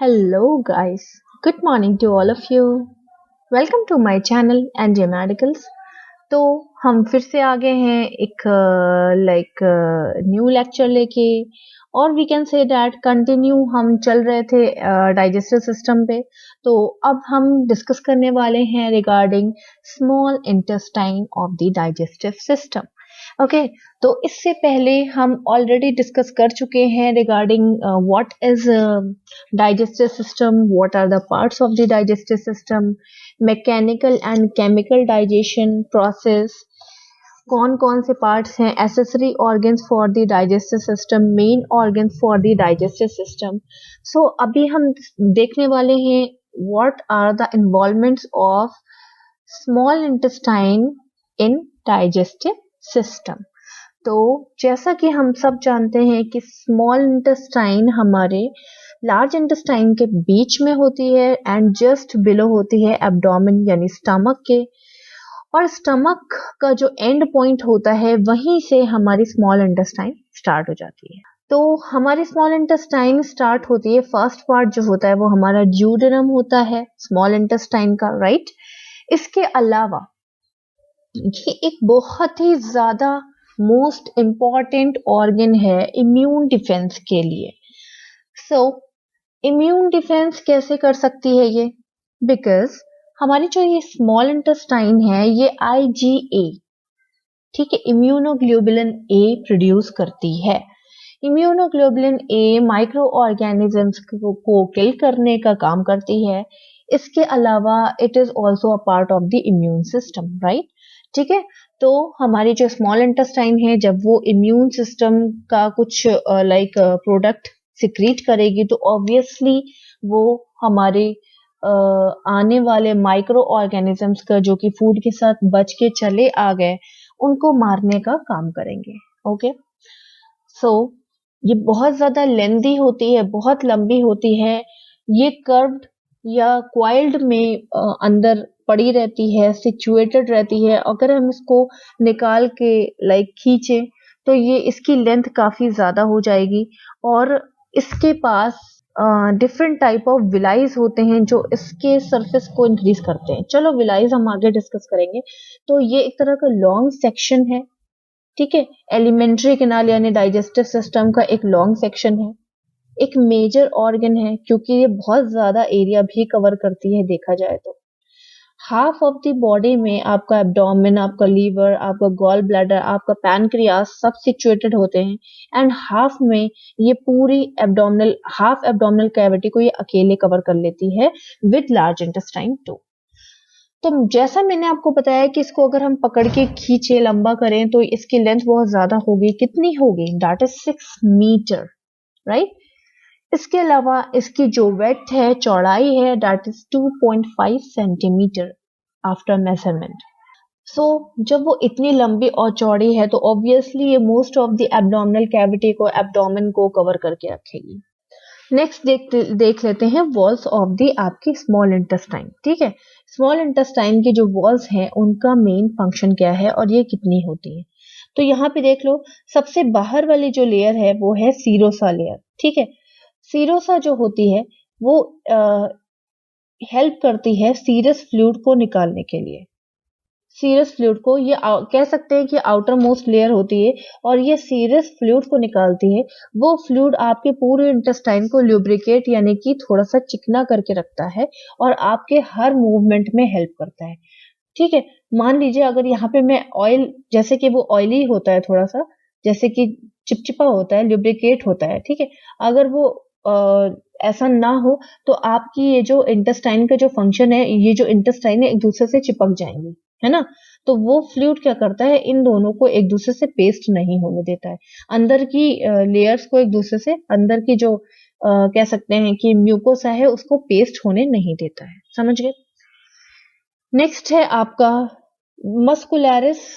Hello, guys. Good morning to all of you. Welcome to my channel and Medicals. तो हम फिर से आ गए हैं एक न्यू लेक्चर लेके और we can say that continue हम चल रहे थे डाइजेस्टिव सिस्टम पे। तो अब हम डिस्कस करने वाले हैं regarding small intestine of the digestive system. Okay, तो इससे पहले हम ऑलरेडी डिस्कस कर चुके हैं regarding what is digestive system, what are the parts of the digestive system, mechanical and chemical digestion process, कौन कौन से पार्ट्स हैं, accessory organs for the digestive system, main organs for the digestive system. So अभी हम देखने वाले हैं what are the involvements of small intestine in digestive system. तो जैसा कि हम सब जानते हैं कि स्मॉल इंटेस्टाइन हमारे लार्ज इंटेस्टाइन के बीच में होती है एंड जस्ट बिलो होती है एब्डोमेन यानी स्टमक के, और स्टमक का जो एंड पॉइंट होता है वहीं से हमारी स्मॉल इंटेस्टाइन स्टार्ट हो जाती है। तो हमारी स्मॉल इंटेस्टाइन स्टार्ट होती है, फर्स्ट पार्ट जो होता है वो हमारा ड्यूडेनम होता है स्मॉल इंटेस्टाइन का, राइट। इसके अलावा ये एक बहुत ही ज्यादा मोस्ट इम्पॉर्टेंट ऑर्गन है इम्यून डिफेंस के लिए। सो इम्यून डिफेंस कैसे कर सकती है ये? बिकॉज हमारी जो ये स्मॉल इंटेस्टाइन है ये IgA, ठीक है, इम्यूनोग्लोबुलिन A प्रोड्यूस करती है। इम्यूनोग्लोबुलिन A माइक्रो ऑर्गेनिजम्स को किल करने का काम करती है। इसके अलावा it is also a part of the immune system, right. ठीक है, तो हमारी जो स्मॉल इंटेस्टाइन है जब वो इम्यून सिस्टम का कुछ प्रोडक्ट सिक्रीट करेगी तो ऑब्वियसली वो हमारे आने वाले माइक्रो ऑर्गेनिजम्स का जो कि फूड के साथ बच के चले आ गए उनको मारने का काम करेंगे। ओके, सो ये बहुत ज्यादा लेंदी होती है, बहुत लंबी होती है। ये कर्व्ड या क्वाइल्ड में अंदर पड़ी रहती है, सिचुएटेड रहती है। अगर हम इसको निकाल के खींचे तो ये इसकी लेंथ काफी ज्यादा हो जाएगी और इसके पास डिफरेंट टाइप ऑफ विलाइज होते हैं जो इसके सरफेस को इंक्रीज करते हैं। चलो विलाइज हम आगे डिस्कस करेंगे। तो ये एक तरह का लॉन्ग सेक्शन है, ठीक है, एलिमेंट्री कैनाल यानी डाइजेस्टिव सिस्टम का एक लॉन्ग सेक्शन है, एक मेजर ऑर्गन है क्योंकि ये बहुत ज्यादा एरिया भी कवर करती है। देखा जाए तो हाफ ऑफ द बॉडी में आपका एब्डोमेन, आपका लीवर, आपका गॉल ब्लैडर, आपका पैनक्रियास सब सिचुएटेड होते हैं एंड हाफ में ये पूरी एब्डोमिनल, हाफ एब्डोमिनल कैविटी को ये अकेले कवर कर लेती है विद लार्ज इंटेस्टाइन टू। तो जैसा मैंने आपको बताया कि इसको अगर हम पकड़ के खींचे, लंबा करें तो इसकी लेंथ बहुत ज्यादा होगी। कितनी होगी? That is 6 metre, right. इसके अलावा इसकी जो वेड्थ है, चौड़ाई है, that is 2.5 centimetre after measurement. So जब वो इतनी लंबी और चौड़ी है तो ऑब्वियसली ये most of the abdominal cavity को, एब्डोमेन को कवर करके रखेगी। नेक्स्ट देख लेते हैं वॉल्स ऑफ द आपकी स्मॉल इंटेस्टाइन। ठीक है, स्मॉल इंटेस्टाइन की जो वॉल्स हैं उनका मेन फंक्शन क्या है और ये कितनी होती है? तो यहाँ पे देख लो, सबसे बाहर वाली जो लेयर है वो है सीरोसा लेयर। ठीक है, सीरोसा जो होती है वो हेल्प करती है सीरस फ्लूइड को निकालने के लिए। सीरस फ्लूइड को ये कह सकते हैं कि आउटर मोस्ट लेयर होती है और ये सीरस फ्लूइड को निकालती है। वो फ्लूइड आपके पूरे इंटेस्टाइन को ल्यूब्रिकेट यानी कि थोड़ा सा चिकना करके रखता है और आपके हर मूवमेंट में हेल्प करता है। ठीक है, मान लीजिए अगर यहाँ पे मैं ऑयल, जैसे कि वो ऑयली होता है थोड़ा सा, जैसे कि चिपचिपा होता है, ल्यूब्रिकेट होता है, ठीक है, अगर वो ऐसा ना हो तो आपकी ये जो इंटेस्टाइन का जो फंक्शन है, ये जो इंटेस्टाइन है एक दूसरे से चिपक जाएंगी, है ना। तो वो फ्लूइड क्या करता है, इन दोनों को एक दूसरे से पेस्ट नहीं होने देता है, अंदर की लेयर्स को एक दूसरे से, अंदर की जो कह सकते हैं कि म्यूकोसा है उसको पेस्ट होने नहीं देता है। समझ गए? नेक्स्ट है आपका मस्कुलरिस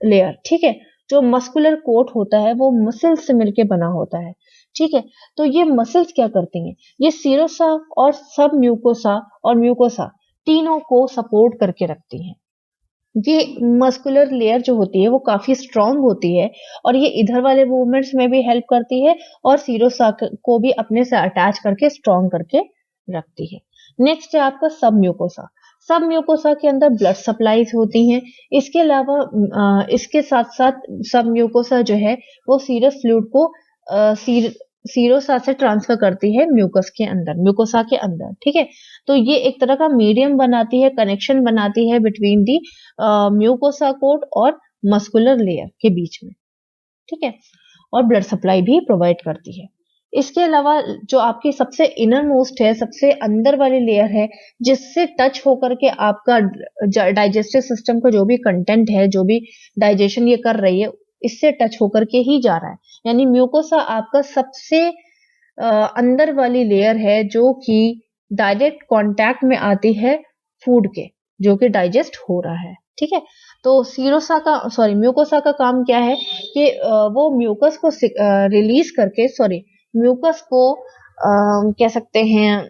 लेयर। ठीक है, जो मस्कुलर कोट होता है वो मसल्स से मिलके बना होता है। ठीक है, तो ये मसल्स क्या करती हैं, ये सीरोसा और सब म्यूकोसा और म्यूकोसा तीनों को सपोर्ट करके रखती हैं। ये मस्कुलर लेयर जो होती है वो काफी स्ट्रांग होती है और ये इधर वाले मूवमेंट्स में भी हेल्प करती है और सीरोसा को भी अपने से अटैच करके स्ट्रांग करके रखती है। नेक्स्ट है आपका सब म्यूकोसा। सब म्यूकोसा के अंदर ब्लड सप्लाईज होती हैं। इसके अलावा इसके साथ साथ सब म्यूकोसा जो है वो सीरस फ्लूइड को सीरोसा से ट्रांसफर करती है म्यूकस के अंदर, म्यूकोसा के अंदर, ठीक है। तो ये एक तरह का मीडियम बनाती है, कनेक्शन बनाती है बिटवीन दी म्यूकोसा कोट और मस्कुलर लेयर के बीच में, ठीक है, और ब्लड सप्लाई भी प्रोवाइड करती है। इसके अलावा जो आपकी सबसे इनर मोस्ट है, सबसे अंदर वाली लेयर है, जिससे टच होकर के आपका डाइजेस्टिव सिस्टम का जो भी कंटेंट है, जो भी डाइजेशन ये कर रही है, इससे टच होकर के ही जा रहा है। यानी म्यूकोसा आपका सबसे अंदर वाली लेयर है जो कि डायरेक्ट कांटेक्ट में आती है फूड के, जो कि डाइजेस्ट हो रहा है, ठीक है। तो म्यूकोसा का काम क्या है कि वो म्यूकस को रिलीज करके म्यूकस को कह सकते हैं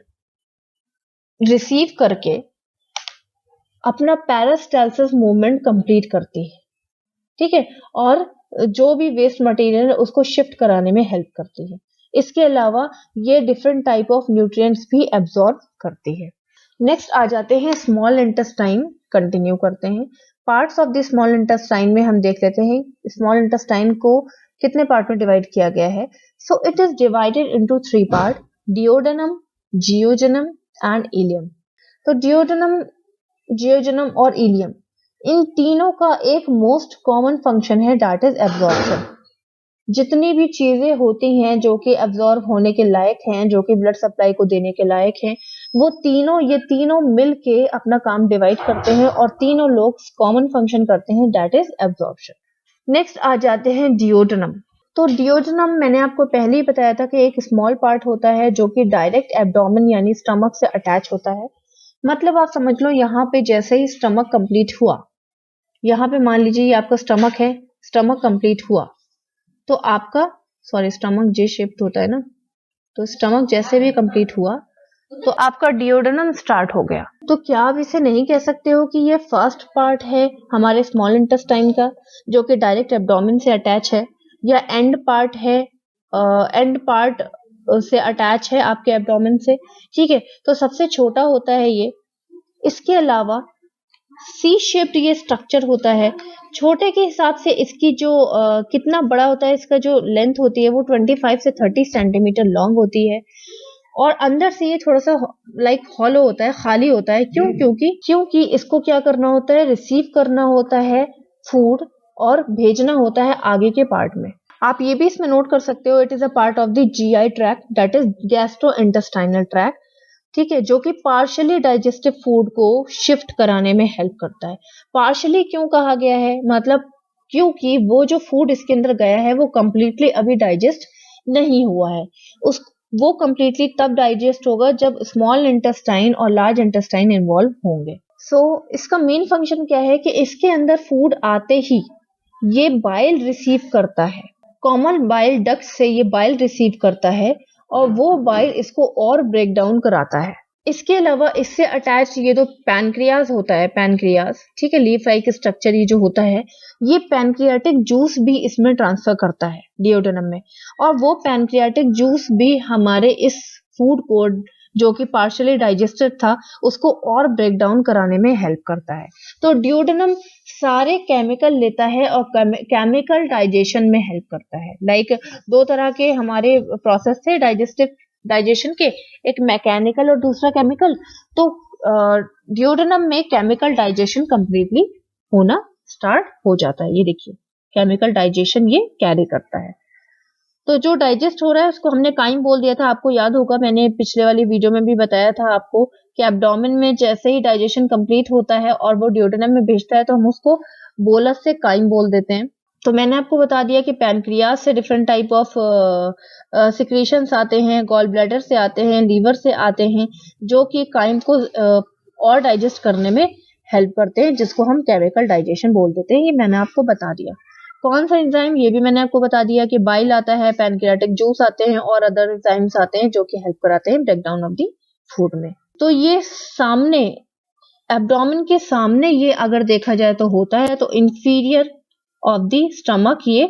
रिसीव करके अपना पैरास्टालसिस मूवमेंट कंप्लीट करती है, ठीक है, और जो भी वेस्ट मटेरियल है उसको शिफ्ट कराने में हेल्प करती है। इसके अलावा ये डिफरेंट टाइप ऑफ न्यूट्रिएंट्स भी एब्जॉर्ब करती है। नेक्स्ट आ जाते हैं स्मॉल इंटेस्टाइन, कंटिन्यू करते हैं। Parts of the small intestine में हम देख लेते हैं स्मॉल इंटेस्टाइन को कितने पार्ट में डिवाइड किया गया है। So it is divided into 3 part, duodenum, jejunum and ileum. तो डिओडेनम, जियोजेनम और इलियम, इन तीनों का एक मोस्ट कॉमन फंक्शन है, दैट इज एब्जॉर्प्शन। जितनी भी चीजें होती हैं जो कि एब्जॉर्ब होने के लायक हैं, जो कि ब्लड सप्लाई को देने के लायक हैं, वो ये तीनों मिल के अपना काम डिवाइड करते हैं और तीनों लोग कॉमन फंक्शन करते हैं, दैट इज एब्जॉर्प्शन। नेक्स्ट आ जाते हैं डिओडेनम। तो डिओडेनम मैंने आपको पहले ही बताया था कि एक स्मॉल पार्ट होता है जो कि डायरेक्ट एब्डोमेन यानी स्टमक से अटैच होता है। मतलब आप समझ लो यहाँ पे जैसे ही स्टमक कंप्लीट हुआ, यहाँ पे मान लीजिए ये आपका स्टमक है, स्टमक कंप्लीट हुआ तो आपका स्टमक जे शेप्ड होता है ना, तो स्टमक जैसे भी कंप्लीट हुआ तो आपका डिओडेनम स्टार्ट हो गया। तो क्या आप इसे नहीं कह सकते हो कि ये फर्स्ट पार्ट है हमारे स्मॉल इंटेस्टाइन का जो कि डायरेक्ट एब्डोमेन से अटैच है, या एंड पार्ट है, एंड पार्ट से अटैच है आपके एब्डोमेन से, ठीक है। तो सबसे छोटा होता है ये। इसके अलावा सी शेप्ड ये स्ट्रक्चर होता है। छोटे के हिसाब से इसकी जो कितना बड़ा होता है, इसका जो लेंथ होती है वो 25 से 30 सेंटीमीटर लॉन्ग होती है और अंदर से ये थोड़ा सा लाइक हॉलो होता है, खाली होता है। क्यों? क्योंकि इसको क्या करना होता है, रिसीव करना होता है फूड और भेजना होता है आगे के पार्ट में। आप ये भी इसमें नोट कर सकते हो, it is a part of the GI tract, that is gastrointestinal tract, ठीक है, जो कि पार्शियली डाइजेस्टिव फूड को शिफ्ट कराने में हेल्प करता है। पार्शियली क्यों कहा गया है, मतलब क्योंकि वो जो फूड इसके अंदर गया है वो कंप्लीटली अभी डाइजेस्ट नहीं हुआ है। वो कंप्लीटली तब डाइजेस्ट होगा जब स्मॉल इंटेस्टाइन और लार्ज इंटेस्टाइन इन्वॉल्व होंगे। इसका मेन फंक्शन क्या है कि इसके अंदर फूड आते ही ये बाइल रिसीव करता है, कॉमन बाइल डक्ट से ये बाइल रिसीव करता है और वो बाइल इसको और ब्रेक डाउन कराता है। इसके अलावा इससे अटैच ये जो पैनक्रियाज होता है, पैनक्रियाज, ठीक है, लीफ लाइक स्ट्रक्चर ये जो होता है, ये पैनक्रियाटिक जूस भी इसमें ट्रांसफर करता है डिओडेनम में, और वो पैनक्रियाटिक जूस भी हमारे इस फूड को जो कि पार्शियली डाइजेस्टेड था उसको और ब्रेक डाउन कराने में हेल्प करता है। तो डिओडेनम सारे केमिकल लेता है और केमिकल डाइजेशन में हेल्प करता है। लाइक दो तरह के हमारे प्रोसेस थे डाइजेशन के, एक मैकेनिकल और दूसरा केमिकल। तो डिओडेनम में केमिकल डाइजेशन कंप्लीटली होना स्टार्ट हो जाता है। ये देखिए केमिकल डाइजेशन ये कैरी करता है। तो जो डाइजेस्ट हो रहा है उसको हमने काइम बोल दिया था, आपको याद होगा मैंने पिछले वाली वीडियो में भी बताया था आपको कि एब्डोमेन में जैसे ही डाइजेशन कंप्लीट होता है और वो डिओडेनम में भेजता है तो हम उसको बोलस से काइम बोल देते हैं। तो मैंने आपको बता दिया कि पैनक्रियाज से डिफरेंट टाइप ऑफ सिक्रीशंस आते हैं, गॉल ब्लैडर से आते हैं, लीवर से आते हैं, जो कि काइम को और डाइजेस्ट करने में हेल्प करते हैं, जिसको हम केमिकल डाइजेशन बोल देते हैं। ये मैंने आपको बता दिया। कौन सा एंजाइम, ये भी मैंने आपको बता दिया कि बाइल आता है, पैनक्रियाटिक जूस आते हैं और अदर एंजाइम्स आते हैं जो कि हेल्प कराते हैं break down of the food में। तो ये सामने एब्डोमेन के सामने ये अगर देखा जाए तो होता है, तो इंफीरियर ऑफ द स्टमक ये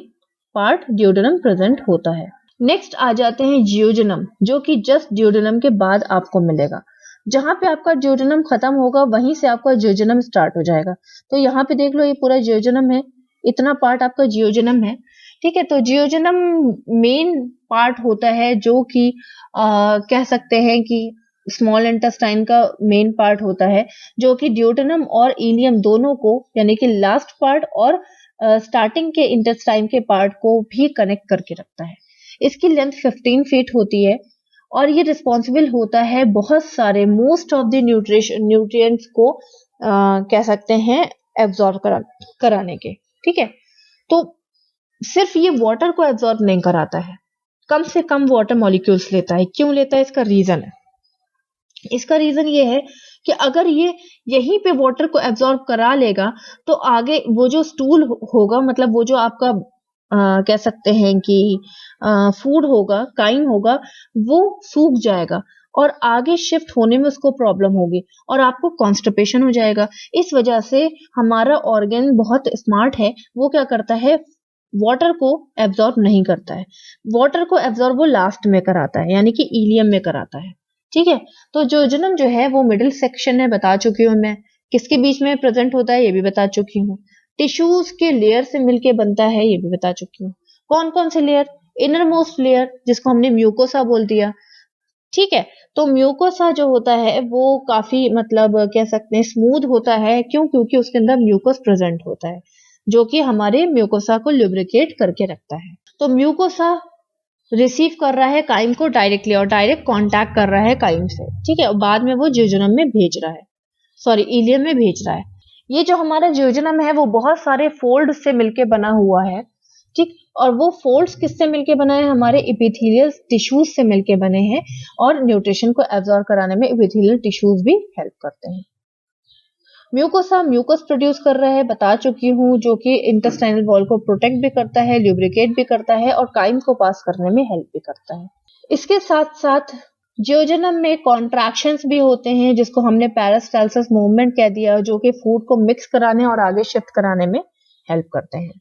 पार्ट ड्यूडेनम प्रेजेंट होता है। नेक्स्ट आ जाते हैं जियोजेनम, जो कि जस्ट ड्यूडेनम के बाद आपको मिलेगा। जहां पे आपका जियोजेनम खत्म होगा वहीं से आपका जियोजेनम स्टार्ट हो जाएगा। तो यहाँ पे देख लो, ये पूरा जियोजेनम है, इतना पार्ट आपका जियोजेनम है। ठीक है, तो जियोजेनम मेन पार्ट होता है जो कि कह सकते हैं कि स्मॉल इंटेस्टाइन का मेन पार्ट होता है, जो कि ड्यूडेनम और इलियम दोनों को, यानी कि लास्ट पार्ट और स्टार्टिंग के इंटेस्टाइन के पार्ट को भी कनेक्ट करके रखता है। इसकी लेंथ 15 फीट होती है और ये रिस्पॉन्सिबल होता है बहुत सारे मोस्ट ऑफ द न्यूट्रिएंट्स को कह सकते हैं एब्जॉर्ब कराने के। ठीक है, तो सिर्फ ये वाटर को एब्जॉर्ब नहीं कराता है, कम से कम वाटर मॉलिक्यूल्स लेता है। क्यों लेता है, इसका रीजन है। इसका रीजन ये है कि अगर ये यहीं पे वाटर को एब्जॉर्ब करा लेगा तो आगे वो जो स्टूल होगा, मतलब वो जो आपका कह सकते हैं कि फूड होगा, काइन होगा, वो सूख जाएगा और आगे शिफ्ट होने में उसको प्रॉब्लम होगी और आपको कॉन्स्टिपेशन हो जाएगा। इस वजह से हमारा ऑर्गन बहुत स्मार्ट है, वो क्या करता है, वाटर को एब्जॉर्ब नहीं करता है। वाटर को एब्जॉर्ब वो लास्ट में कराता है, यानी कि इलियम में कराता है। ठीक है, तो जियोजेनम जो है वो मिडिल सेक्शन है, बता चुकी हूँ मैं। किसके बीच में प्रेजेंट होता है ये भी बता चुकी हूँ। टिश्यूज के लेयर से मिलके बनता है ये भी बता चुकी हूँ। कौन कौन से लेयर, इनर मोस्ट लेयर जिसको हमने म्यूकोसा बोल दिया। ठीक है, तो म्यूकोसा जो होता है वो काफी मतलब कह सकते हैं स्मूथ होता है। क्यों, क्योंकि उसके अंदर म्यूकस प्रेजेंट होता है जो कि हमारे म्यूकोसा को लुब्रिकेट करके रखता है। तो म्यूकोसा रिसीव कर रहा है काइम को डायरेक्टली और डायरेक्ट कांटेक्ट कर रहा है काइम से। ठीक है, और बाद में वो जियोजेनम में भेज रहा है, सॉरी इलियम में भेज रहा है। ये जो हमारा जियोजेनम है वो बहुत सारे फोल्ड से मिलके बना हुआ है। ठीक, और वो फोल्ड्स किससे मिलके बना है, हमारे एपिथेलियल टिश्यूज से मिलके बने हैं और न्यूट्रिशन को एब्जॉर्ब कराने में एपिथेलियल टिश्यूज भी हेल्प करते हैं। म्यूकोसा म्यूकस प्रोड्यूस कर रहा है, बता चुकी हूँ, जो कि इंटेस्टाइनल वॉल को प्रोटेक्ट भी करता है, ल्यूब्रिकेट भी करता है और काइम को पास करने में हेल्प भी करता है। इसके साथ साथ जियोजेनम में कॉन्ट्रैक्शंस भी होते हैं, जिसको हमने पेरिस्टालसिस मूवमेंट कह दिया, जो कि फूड को मिक्स कराने और आगे शिफ्ट कराने में हेल्प करते हैं।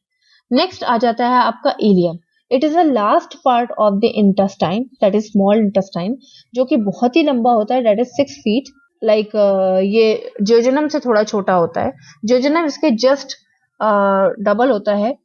नेक्स्ट आ जाता है आपका ileum. It is the last part of the intestine, that is small intestine, जो कि बहुत ही लंबा होता है, दैट इज 6 फीट। लाइक ये जियोजेनम से थोड़ा छोटा होता है। जियोजेनम इसके जस्ट डबल होता है,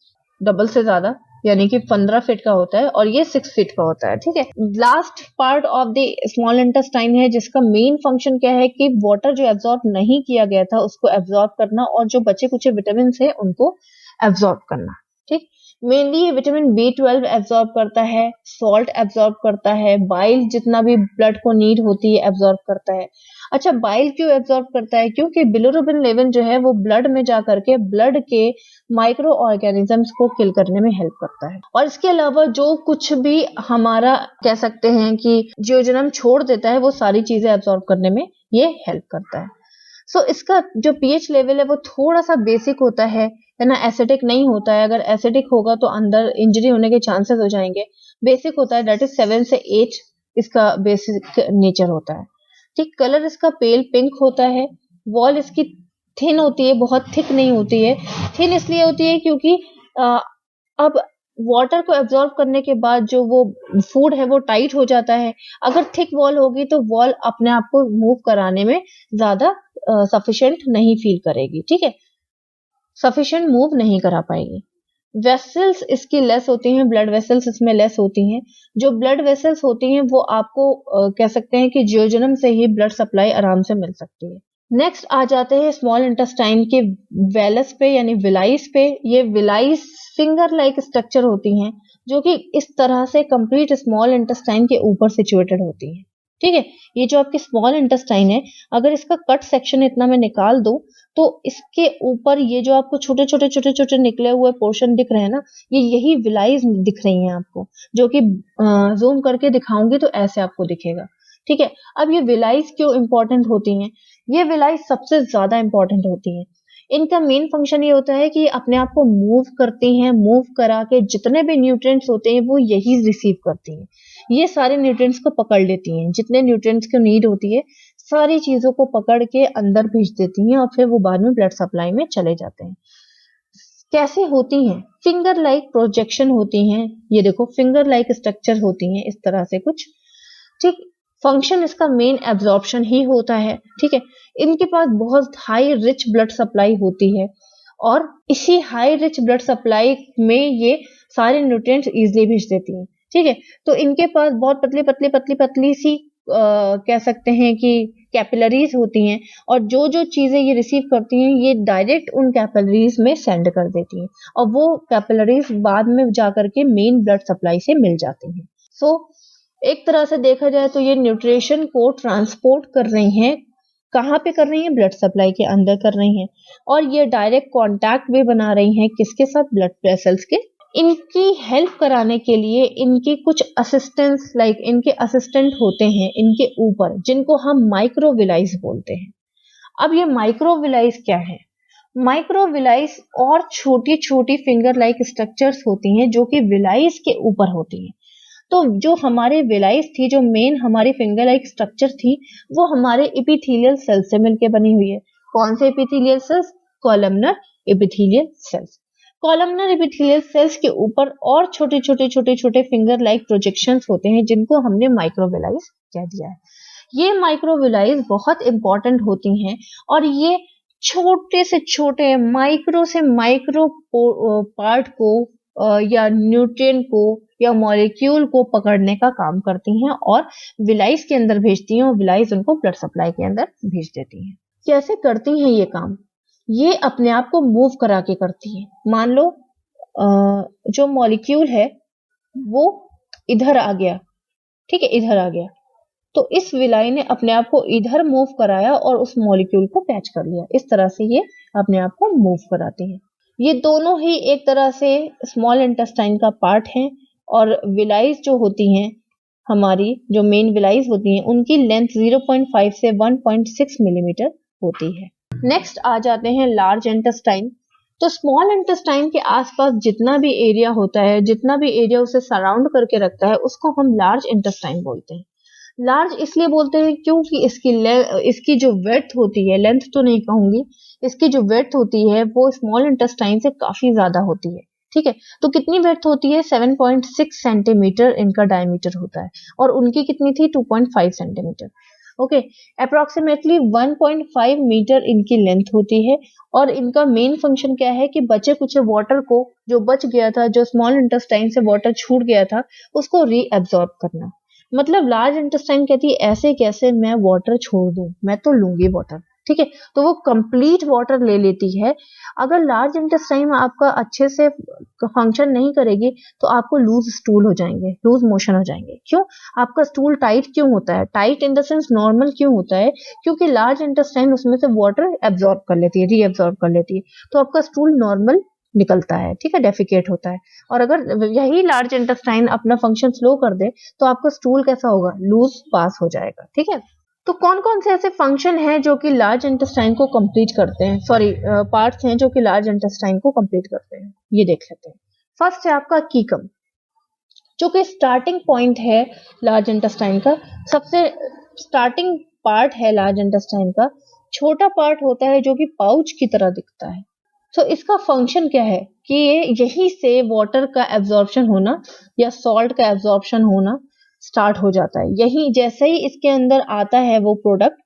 डबल से ज्यादा, यानी कि 15 फीट का होता है और ये 6 फीट का होता है। ठीक है, last part of the small intestine है, जिसका मेन फंक्शन क्या है कि वाटर जो एब्जॉर्ब नहीं किया गया था उसको एब्जॉर्ब करना और जो बचे कुछ विटामिन है उनको एब्जॉर्ब करना। ठीक, मेनली ये विटामिन B12 एब्जॉर्ब करता है, सॉल्ट एब्जॉर्ब करता है, बाइल जितना भी ब्लड को नीड होती है एब्जॉर्ब करता है। अच्छा, बाइल क्यों एब्जॉर्ब करता है, क्योंकि बिलिरुबिन लेवल जो है वो ब्लड में जा करके ब्लड के माइक्रो ऑर्गेनिजम्स को किल करने में हेल्प करता है। और इसके अलावा जो कुछ भी हमारा कह सकते हैं कि जियोजेनम छोड़ देता है वो सारी चीजें एब्जॉर्ब करने में ये हेल्प करता है। सो इसका जो पीएच लेवल है वो थोड़ा सा बेसिक होता है ना, एसिडिक नहीं होता है। अगर एसिडिक होगा तो अंदर इंजरी होने के चांसेस हो जाएंगे। बेसिक होता है, दैट इज 7 से 8 इसका बेसिक नेचर होता है। ठीक, कलर इसका पेल पिंक होता है। वॉल इसकी थिन होती है, बहुत थिक नहीं होती है। थिन इसलिए होती है क्योंकि अब वाटर को एब्जॉर्ब करने के बाद जो वो फूड है वो टाइट हो जाता है। अगर थिक वॉल होगी तो वॉल अपने आप को मूव कराने में ज्यादा सफिशिएंट नहीं फील करेगी। ठीक है, सफिशिएंट मूव नहीं करा पाएगी। वेसल्स इसकी लेस होती हैं, ब्लड वेसल्स इसमें लेस होती हैं। जो ब्लड वेसल्स होती हैं वो आपको कह सकते हैं कि जियोजेनम से ही ब्लड सप्लाई आराम से मिल सकती है। नेक्स्ट आ जाते हैं स्मॉल इंटेस्टाइन के वेलस पे यानी विलाइस पे। ये विलाइस फिंगर लाइक स्ट्रक्चर होती हैं जो कि इस तरह से कंप्लीट स्मॉल इंटेस्टाइन के ऊपर सिचुएटेड होती हैं। ठीक है, ये जो आपकी स्मॉल इंटेस्टाइन है, अगर इसका कट सेक्शन इतना मैं निकाल दूं तो इसके ऊपर ये जो आपको छोटे छोटे छोटे छोटे निकले हुए पोर्शन दिख रहे हैं ना, ये यही विलाइज दिख रही हैं आपको, जो कि जूम करके दिखाऊंगी तो ऐसे आपको दिखेगा। ठीक है, अब ये विलाइज क्यों इंपॉर्टेंट होती हैं? ये विलाइज सबसे ज्यादा इंपॉर्टेंट होती हैं। इनका मेन फंक्शन ये होता है कि अपने आप को मूव करती हैं, मूव करा के जितने भी न्यूट्रिएंट्स होते हैं वो यही रिसीव करती हैं। ये सारे न्यूट्रिएंट्स को पकड़ लेती हैं, जितने न्यूट्रिएंट्स को नीड होती है सारी चीजों को पकड़ के अंदर भेज देती हैं और फिर वो बाद में ब्लड सप्लाई में चले जाते हैं। कैसे होती हैं? फिंगर लाइक प्रोजेक्शन होती हैं। ये देखो फिंगर लाइक स्ट्रक्चर होती हैं इस तरह से कुछ, ठीक। फंक्शन इसका मेन एब्जॉर्प्शन ही होता है, ठीक है। इनके पास बहुत हाई रिच ब्लड सप्लाई होती है और इसी हाई रिच ब्लड सप्लाई में ये सारे न्यूट्रिएंट्स इजीली भेज देती हैं, ठीक है। तो इनके पास बहुत पतली पतली पतली पतली सी कह सकते हैं कि कैपिलरीज होती हैं और जो जो चीजें ये रिसीव करती हैं ये डायरेक्ट उन कैपिलरीज में सेंड कर देती हैं और वो कैपिलरीज बाद में जाकर के मेन ब्लड सप्लाई से मिल जाती हैं। सो एक तरह से देखा जाए तो ये न्यूट्रिशन को ट्रांसपोर्ट कर रही हैं। कहाँ पे कर रही हैं? ब्लड सप्लाई के अंदर कर रही हैं और ये डायरेक्ट कांटेक्ट भी बना रही हैं किसके साथ? ब्लड वेसल्स के। इनकी हेल्प कराने के लिए इनकी कुछ असिस्टेंट्स लाइक इनके असिस्टेंट होते हैं इनके ऊपर, जिनको हम माइक्रोविलाइज बोलते हैं। अब ये माइक्रोविलाइज क्या है? माइक्रोविलाइज और छोटी छोटी फिंगर लाइक स्ट्रक्चर्स होती हैं जो कि विलाइज के ऊपर होती हैं। तो जो हमारे विलाइज थी, जो मेन हमारी फिंगर लाइक स्ट्रक्चर थी, वो हमारे एपिथेलियल सेल से मिलकर बनी हुई है। कौन से epithelial cells? Columnar epithelial cells. Columnar epithelial cells के ऊपर और छोटे छोटे छोटे छोटे फिंगर लाइक प्रोजेक्शंस होते हैं जिनको हमने माइक्रोविलाइज कह दिया है। ये माइक्रोविलाइज बहुत इंपॉर्टेंट होती हैं और ये छोटे से छोटे माइक्रो से माइक्रो पार्ट को या न्यूट्रिएंट को या मॉलिक्यूल को पकड़ने का काम करती हैं और विलाइज के अंदर भेजती हैं और विलाइज उनको ब्लड सप्लाई के अंदर भेज देती हैं। कैसे करती हैं ये काम? ये अपने आप को मूव करा के करती है। मान लो जो मॉलिक्यूल है वो इधर आ गया, ठीक है, इधर आ गया, तो इस विलाई ने अपने आप को इधर मूव कराया और उस मॉलिक्यूल को कैच कर लिया। इस तरह से ये अपने आप को मूव कराती है। ये दोनों ही एक तरह से स्मॉल इंटेस्टाइन का पार्ट है और विलाइज जो होती हैं, हमारी जो मेन विलाइज होती हैं, उनकी लेंथ 0.5 से 1.6 मिलीमीटर होती है। नेक्स्ट आ जाते हैं लार्ज इंटेस्टाइन। तो स्मॉल इंटेस्टाइन के आसपास जितना भी एरिया होता है, जितना भी एरिया उसे सराउंड करके रखता है, उसको हम लार्ज इंटेस्टाइन बोलते हैं। लार्ज इसलिए बोलते हैं क्योंकि इसकी जो वेड्थ होती है, लेंथ तो नहीं कहूंगी, इसकी जो वेड्थ होती है वो स्मॉल इंटेस्टाइन से काफी ज्यादा होती है, ठीक है। तो कितनी वेड्थ होती है? 7.6 सेंटीमीटर इनका डायमीटर होता है और उनकी कितनी थी? 2.5 सेंटीमीटर। ओके, अप्रोक्सीमेटली 1.5 मीटर इनकी लेंथ होती है और इनका मेन फंक्शन क्या है कि बचे कुछ वाटर को, जो बच गया था, जो स्मॉल इंटेस्टाइन से वाटर छूट गया था, उसको रीअब्सॉर्ब करना। मतलब लार्ज इंटेस्टाइन कहती है ऐसे कैसे मैं वाटर छोड़ दूं, मैं तो लूंगी वाटर, ठीक है। तो वो कंप्लीट वाटर ले लेती है। अगर लार्ज इंटेस्टाइन आपका अच्छे से फंक्शन नहीं करेगी तो आपको लूज स्टूल हो जाएंगे, लूज मोशन हो जाएंगे। क्यों? आपका स्टूल टाइट क्यों होता है? Tight in the sense normal क्यों होता है? क्योंकि लार्ज इंटेस्टाइन उसमें से वाटर एब्जॉर्ब कर लेती है, रीअब्जॉर्ब कर लेती है, तो आपका स्टूल नॉर्मल निकलता है, ठीक है, डेफिकेट होता है। और अगर यही लार्ज इंटेस्टाइन अपना फंक्शन स्लो कर दे तो आपका स्टूल कैसा होगा? लूज पास हो जाएगा, ठीक है। तो कौन कौन से ऐसे फंक्शन हैं जो कि लार्ज इंटेस्टाइन को कंप्लीट करते हैं, सॉरी पार्ट्स हैं जो कि लार्ज इंटेस्टाइन को कंप्लीट करते हैं, ये देख लेते हैं। फर्स्ट है आपका कीकम, जो कि स्टार्टिंग पॉइंट है लार्ज इंटेस्टाइन का, सबसे स्टार्टिंग पार्ट है लार्ज इंटेस्टाइन का। छोटा पार्ट होता है जो कि पाउच की तरह दिखता है। तो इसका फंक्शन क्या है कि यहीं से वाटर का एब्जॉर्प्शन होना या सॉल्ट का एब्जॉर्प्शन होना स्टार्ट हो जाता है। यही जैसे ही इसके अंदर आता है वो प्रोडक्ट,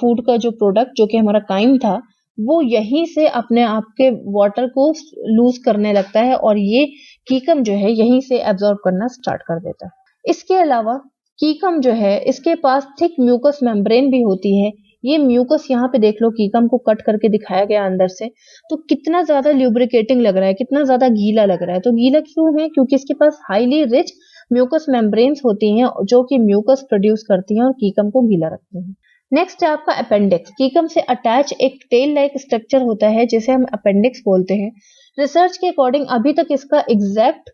फूड का जो प्रोडक्ट जो कि हमारा काइम था, वो यहीं से अपने आप के वाटर को लूज करने लगता है और ये कीकम जो है यहीं से एब्जॉर्ब करना स्टार्ट कर देता है। इसके अलावा कीकम जो है इसके पास थिक म्यूकस मेम्ब्रेन भी होती है। ये म्यूकस यहाँ पे देख लो, कीकम को कट करके दिखाया गया अंदर से, तो कितना ज्यादा ल्यूब्रिकेटिंग लग रहा है, कितना ज्यादा गीला लग रहा है। तो गीला क्यों है? क्योंकि इसके पास हाईली रिच म्यूकस मेम्ब्रेन्स होती हैं जो कि म्यूकस प्रोड्यूस करती हैं और कीकम को गीला रखती हैं। नेक्स्ट है आपका अपेंडिक्स। कीकम से अटैच एक टेल लाइक स्ट्रक्चर होता है जिसे हम अपेंडिक्स बोलते हैं। रिसर्च के अकॉर्डिंग अभी तक इसका एग्जैक्ट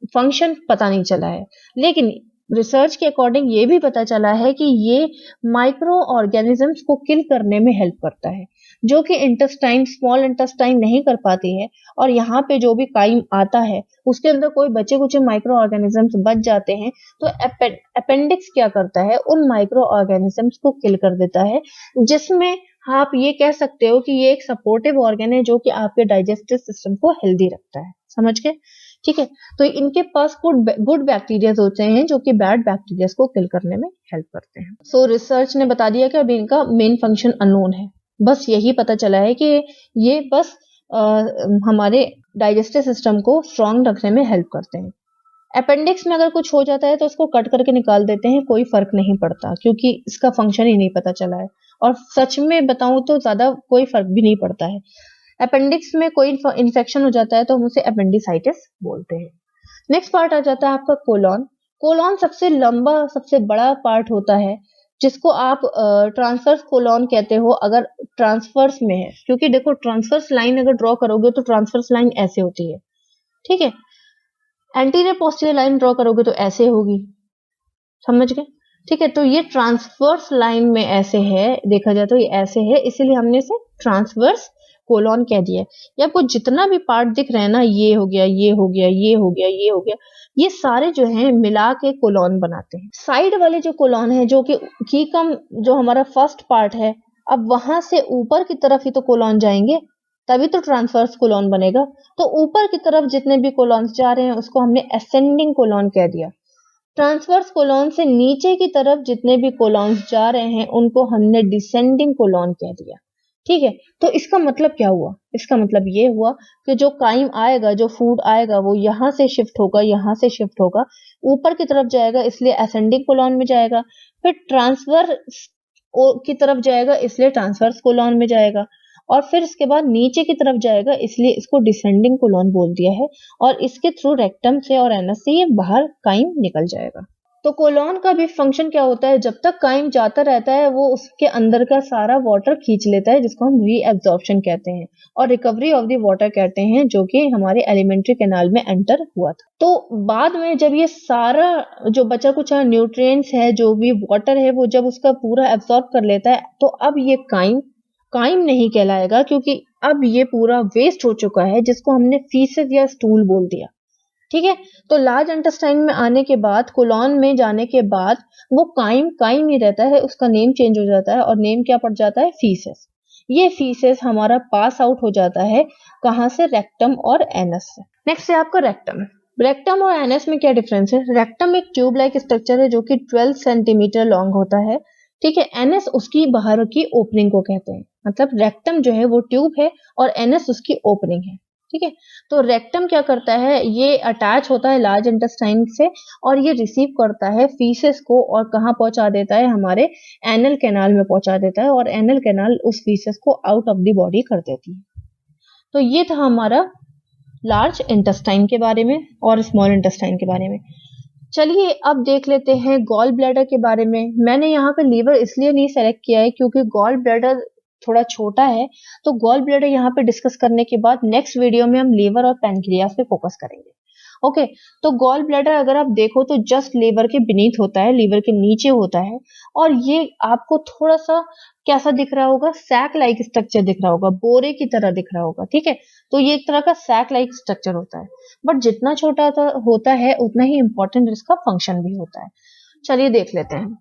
फंक्शन पता नहीं चला है, लेकिन रिसर्च के अकॉर्डिंग ये भी पता चला है कि ये माइक्रो ऑर्गेनिजम्स को किल करने में हेल्प करता है। जो कि इंटेस्टाइन, स्मॉल इंटेस्टाइन नहीं कर पाती है, और यहाँ पे जो भी काइम आता है उसके अंदर कोई बचे कुछ माइक्रो ऑर्गेनिजम्स बच जाते हैं, तो अपेंडिक्स क्या करता है, उन माइक्रो ऑर्गेनिजम्स को किल कर देता है, जिसमें आप ये कह सकते हो कि ये एक सपोर्टिव ऑर्गन है जो कि आपके डाइजेस्टिव सिस्टम को हेल्दी रखता है। समझ गए? ठीक है, तो इनके पास गुड बैक्टीरिया होते हैं जो कि बैड बैक्टीरिया को किल करने में हेल्प करते हैं। सो रिसर्च ने बता दिया कि अभी इनका मेन फंक्शन अननोन है, बस यही पता चला है कि ये बस हमारे डाइजेस्टिव सिस्टम को स्ट्रांग रखने में हेल्प करते हैं। अपेंडिक्स में अगर कुछ हो जाता है तो उसको कट करके निकाल देते हैं, कोई फर्क नहीं पड़ता, क्योंकि इसका फंक्शन ही नहीं पता चला है, और सच में बताऊं तो ज्यादा कोई फर्क भी नहीं पड़ता है। अपेंडिक्स में कोई इन्फेक्शन हो जाता है तो हम उसे अपेंडिसाइटिस बोलते हैं। नेक्स्ट पार्ट आ जाता है आपका कोलॉन। कोलॉन सबसे लंबा, सबसे बड़ा पार्ट होता है, जिसको आप ट्रांसवर्स कोलॉन कहते हो अगर ट्रांसवर्स में है, क्योंकि देखो ट्रांसवर्स लाइन अगर ड्रॉ करोगे तो ट्रांसवर्स लाइन ऐसे होती है, ठीक है, एंटीरियर पोस्टीरियर लाइन ड्रॉ करोगे तो ऐसे होगी, समझ गए? ठीक है, तो ये ट्रांसवर्स लाइन में ऐसे है, देखा जाए तो ये ऐसे है, इसीलिए हमने इसे ट्रांसवर्स कोलॉन कह दिया। ये आपको जितना भी पार्ट दिख रहे हैं ना, ये हो गया, ये हो गया, ये हो गया, ये हो गया, ये सारे जो हैं मिला के कोलॉन बनाते हैं। साइड वाले जो कोलॉन है, जो कि कम जो हमारा फर्स्ट पार्ट है, अब वहां से ऊपर की तरफ ही तो कोलॉन जाएंगे, तभी तो ट्रांसवर्स कोलॉन बनेगा। तो ऊपर की तरफ जितने भी कोलॉन्स जा रहे हैं उसको हमने असेंडिंग कोलॉन कह दिया। ट्रांसवर्स कोलॉन से नीचे की तरफ जितने भी कोलॉन्स जा रहे हैं उनको हमने डिसेंडिंग कोलॉन कह दिया। ठीक है, तो इसका मतलब क्या हुआ? इसका मतलब ये हुआ कि जो काइम आएगा, जो फूड आएगा, वो यहाँ से शिफ्ट होगा, यहाँ से शिफ्ट होगा, ऊपर की तरफ जाएगा, इसलिए असेंडिंग कोलॉन में जाएगा, फिर ट्रांसवर्स की तरफ जाएगा, इसलिए ट्रांसवर्स कोलॉन में जाएगा, और फिर इसके बाद नीचे की तरफ जाएगा, इसलिए इसको डिसेंडिंग कोलॉन बोल दिया है, और इसके थ्रू रेक्टम से और एनस से ये बाहर काइम निकल जाएगा। तो कोलॉन का भी फंक्शन क्या होता है, जब तक काइम जाता रहता है वो उसके अंदर का सारा वाटर खींच लेता है, जिसको हम रीएब्जॉर्प्शन कहते हैं, और रिकवरी ऑफ द वाटर कहते हैं, जो कि हमारे एलिमेंट्री कैनाल में एंटर हुआ था। तो बाद में जब ये सारा जो बचा कुछ न्यूट्रिएंट्स है, जो भी वाटर है, वो जब उसका पूरा एब्जॉर्ब कर लेता है, तो अब ये काइम नहीं कहलाएगा, क्योंकि अब ये पूरा वेस्ट हो चुका है, जिसको हमने फीसेस या स्टूल बोल दिया। ठीक है, तो लार्ज इंटेस्टाइन में आने के बाद, कोलॉन में जाने के बाद, वो काइम ही रहता है, उसका नेम चेंज हो जाता है, और नेम क्या पड़ जाता है? फीसेस। ये फीसेस हमारा पास आउट हो जाता है, कहां से? रेक्टम और एनस से। नेक्स्ट है आपका रेक्टम। रेक्टम और एनस में क्या डिफरेंस है? रेक्टम एक ट्यूब लाइक स्ट्रक्चर है जो कि 12 सेंटीमीटर लॉन्ग होता है, ठीक है। एनस उसकी बाहर की ओपनिंग को कहते हैं, मतलब रेक्टम जो है वो ट्यूब है और एनस उसकी ओपनिंग है, ठीक है। तो रेक्टम क्या करता है, ये अटैच होता है लार्ज इंटेस्टाइन से, और ये रिसीव करता है फीसेस को, और कहाँ पहुंचा देता है? हमारे एनल कैनाल में पहुंचा देता है, और एनल कैनाल उस फीसेस को आउट ऑफ द बॉडी कर देती है। तो ये था हमारा लार्ज इंटेस्टाइन के बारे में और स्मॉल इंटेस्टाइन के बारे में। चलिए अब देख लेते हैं गॉल ब्लैडर के बारे में। मैंने यहाँ पे लीवर इसलिए नहीं सेलेक्ट किया है क्योंकि गॉल ब्लैडर थोड़ा छोटा है, तो गॉल ब्लैडर यहाँ पे डिस्कस करने के बाद नेक्स्ट वीडियो में हम लीवर और पैनक्रियास पे फोकस करेंगे। ओके, तो गॉल ब्लैडर अगर आप देखो तो जस्ट लीवर के बीनीथ होता है, लीवर के नीचे होता है, और ये आपको थोड़ा सा कैसा दिख रहा होगा? सैक लाइक स्ट्रक्चर दिख रहा होगा, बोरे की तरह दिख रहा होगा, ठीक है। तो ये एक तरह का सैक लाइक स्ट्रक्चर होता है, बट जितना छोटा होता है उतना ही इंपॉर्टेंट इसका फंक्शन भी होता है। चलिए देख लेते हैं।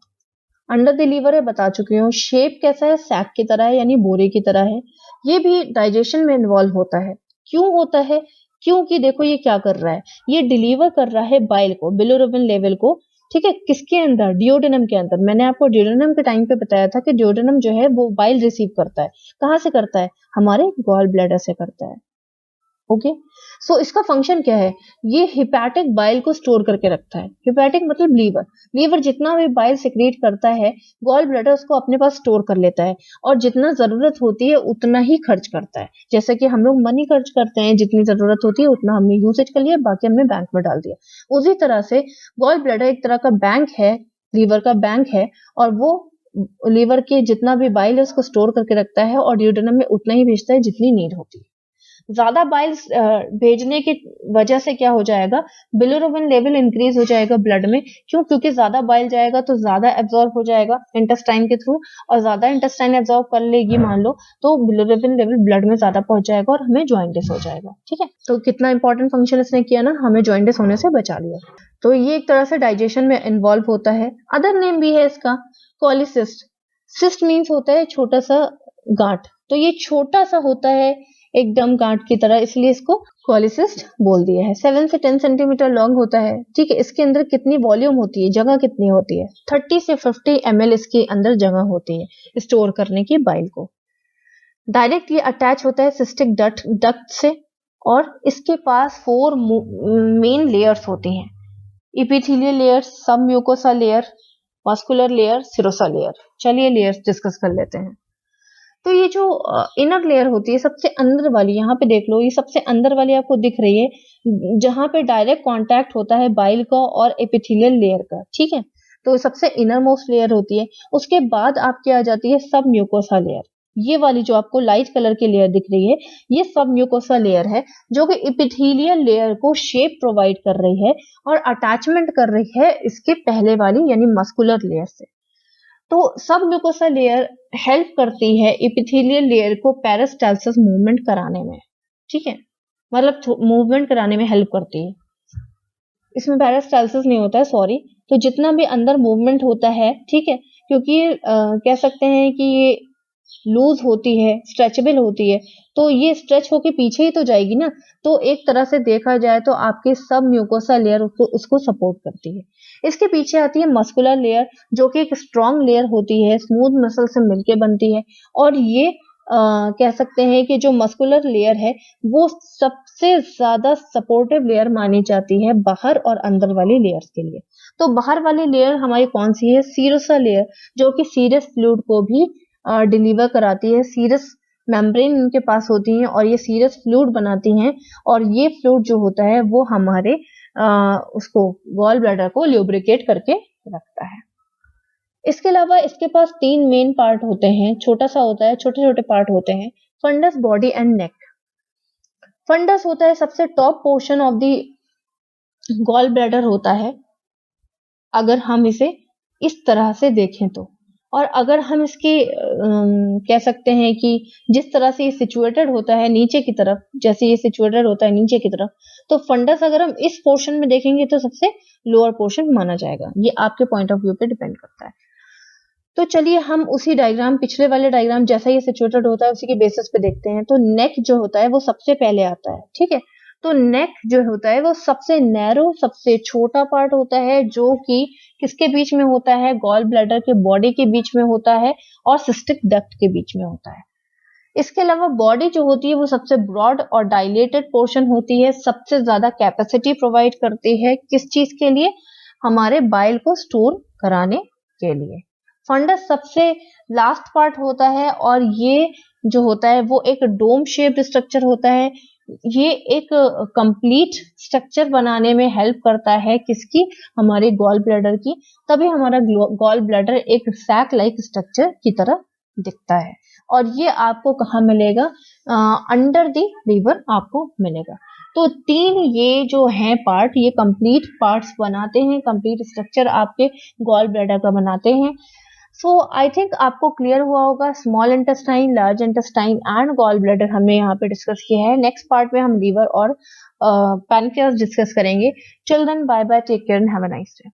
अंडर द लीवर है, बता चुकी हूँ। शेप कैसा है? सैक की तरह है, यानी बोरे की तरह है। ये भी डाइजेशन में इन्वॉल्व होता है। क्यों होता है? क्योंकि देखो ये क्या कर रहा है, ये डिलीवर कर रहा है बाइल को, बिलिरुबिन लेवल को, ठीक है। किसके अंदर? डिओडेनम के अंदर। मैंने आपको डिओडेनम के टाइम पे बताया था कि डिओडेनम जो है वो बाइल रिसीव करता है। कहाँ से करता है? हमारे गॉल ब्लैडर से करता है। ओके, सो इसका फंक्शन क्या है? ये हिपैटिक बाइल को स्टोर करके रखता है। हिपैटिक मतलब लीवर। लीवर जितना भी बाइल सिक्रीट करता है, गॉल ब्लैडर उसको अपने पास स्टोर कर लेता है, और जितना जरूरत होती है उतना ही खर्च करता है। जैसे कि हम लोग मनी खर्च करते हैं, जितनी जरूरत होती है उतना हमने यूसेज कर लिया, बाकी हमने बैंक में डाल दिया। उसी तरह से गॉल ब्लैडर एक तरह का बैंक है, लीवर का बैंक है, और वो लीवर के जितना भी बाइल है उसको स्टोर करके रखता है, और डिओडेनम में उतना ही भेजता है जितनी नीड होती है। ज्यादा बाइल भेजने की वजह से क्या हो जाएगा, बिलिरुबिन लेवल इंक्रीज हो जाएगा ब्लड में। क्यों? क्योंकि ज्यादा बाइल जाएगा तो ज्यादा एब्जॉर्ब हो जाएगा इंटेस्टाइन के थ्रू, और ज्यादा इंटेस्टाइन एब्जॉर्ब कर लेगी मान लो, तो बिलिरुबिन लेवल ब्लड में ज्यादा पहुंच जाएगा और हमें जॉइंटिस हो जाएगा। ठीक है, तो कितना इंपॉर्टेंट फंक्शन इसने किया ना, हमें जॉइंटिस होने से बचा लिया। तो ये एक तरह से डाइजेशन में इन्वॉल्व होता है। अदर नेम भी है इसका, कॉलिसिस्ट। सिस्ट मीन्स होता है छोटा सा गांठ, तो ये छोटा सा होता है एकदम गांठ की तरह, इसलिए इसको कॉलिसिस्ट बोल दिया है। 7 से 10 सेंटीमीटर लॉन्ग होता है। ठीक है, इसके अंदर कितनी वॉल्यूम होती है, जगह कितनी होती है, 30 से 50 ml इसके अंदर जगह होती है स्टोर करने की बाइल को। डायरेक्ट ये अटैच होता है सिस्टिक डक्ट से, और इसके पास 4 मेन लेयर्स होती हैं, इपिथेलियल लेयर, सब mucosa layer, muscular layer, serosa layer. चलिए लेयर्स डिस्कस कर लेते हैं। तो ये जो इनर लेयर होती है, सबसे अंदर वाली, यहाँ पे देख लो, ये सबसे अंदर वाली आपको दिख रही है, जहां पे डायरेक्ट कांटेक्ट होता है बाइल का और एपिथेलियल लेयर का। ठीक है, तो सबसे इनर मोस्ट लेयर होती है। उसके बाद आपके आ जाती है सब म्यूकोसा लेयर। ये वाली जो आपको लाइट कलर की लेयर दिख रही है, ये सब म्यूकोसा लेयर है, जो कि एपिथेलियल लेयर को शेप प्रोवाइड कर रही है और अटैचमेंट कर रही है इसके पहले वाली यानी मस्कुलर लेयर से। तो सब म्यूकोसा लेयर हेल्प करती है एपिथेलियल लेयर को पेरिस्टाल्सिस मूवमेंट कराने में। ठीक है, मतलब मूवमेंट कराने में हेल्प करती है। इसमें पेरिस्टाल्सिस नहीं होता है, सॉरी। तो जितना भी अंदर मूवमेंट होता है, ठीक है, क्योंकि कह सकते हैं कि ये लूज होती है, स्ट्रेचेबल होती है, तो ये स्ट्रेच होके पीछे ही तो जाएगी ना। तो एक तरह से देखा जाए तो आपके सब म्यूकोसा लेयर उसको सपोर्ट करती है। इसके पीछे आती है मस्कुलर लेयर, जो कि एक स्ट्रॉन्ग लेयर होती है, स्मूथ मसल से मिलके बनती है। और ये कह सकते हैं कि जो मस्कुलर लेयर है वो सबसे ज्यादा सपोर्टिव लेयर मानी जाती है बाहर और अंदर वाली लेयर्स के लिए। तो बाहर वाली लेयर हमारी कौन सी है? सीरोसा लेयर, जो कि सीरस फ्लूइड को भी डिलीवर कराती है। सीरस मेम्ब्रेन इनके पास होती है और ये सीरस फ्लूइड बनाती हैं, और ये फ्लूइड जो होता है वो हमारे उसको गॉल ब्लैडर को ल्यूब्रिकेट करके रखता है। इसके अलावा इसके पास 3 मेन पार्ट होते हैं, छोटा सा होता है, छोटे छोटे पार्ट होते हैं, fundus, body and neck. Fundus होता है सबसे top portion of the gall bladder होता है, अगर हम इसे इस तरह से देखें तो। और अगर हम इसके कह सकते हैं कि जिस तरह से ये सिचुएटेड होता है नीचे की तरफ, जैसे ये सिचुएटेड होता है नीचे की तरफ, तो फंडस अगर हम इस पोर्शन में देखेंगे तो सबसे लोअर पोर्शन माना जाएगा। ये आपके पॉइंट ऑफ व्यू पे डिपेंड करता है। तो चलिए हम उसी डायग्राम, पिछले वाले डायग्राम जैसा ये सिचुएटेड होता है उसी के बेसिस पे देखते हैं। तो नेक जो होता है वो सबसे पहले आता है। ठीक है, तो नेक जो होता है वो सबसे नैरो, सबसे छोटा पार्ट होता है, जो कि किसके बीच में होता है? गॉल ब्लैडर के बॉडी के बीच में होता है और सिस्टिक डक्ट के बीच में होता है। इसके अलावा बॉडी जो होती है वो सबसे ब्रॉड और डायलेटेड पोर्शन होती है, सबसे ज्यादा कैपेसिटी प्रोवाइड करती है किस चीज के लिए? हमारे बाइल को स्टोर कराने के लिए। फंडस सबसे लास्ट पार्ट होता है, और ये जो होता है वो एक डोम शेप्ड स्ट्रक्चर होता है। ये एक कंप्लीट स्ट्रक्चर बनाने में हेल्प करता है किसकी? हमारे गॉल ब्लैडर की। तभी हमारा गॉल ब्लैडर एक सैक लाइक स्ट्रक्चर की तरह दिखता है। और ये आपको कहाँ मिलेगा? अंडर द लीवर आपको मिलेगा। तो 3 ये जो हैं पार्ट, ये कंप्लीट पार्ट्स बनाते हैं, कंप्लीट स्ट्रक्चर आपके गॉल ब्लैडर का बनाते हैं। सो आई थिंक आपको क्लियर हुआ होगा। Small intestine, large intestine and gall bladder हमने यहाँ पे डिस्कस किया है। नेक्स्ट पार्ट में हम लीवर और पैनक्रियास डिस्कस करेंगे। Till then bye bye, take care and have a nice day.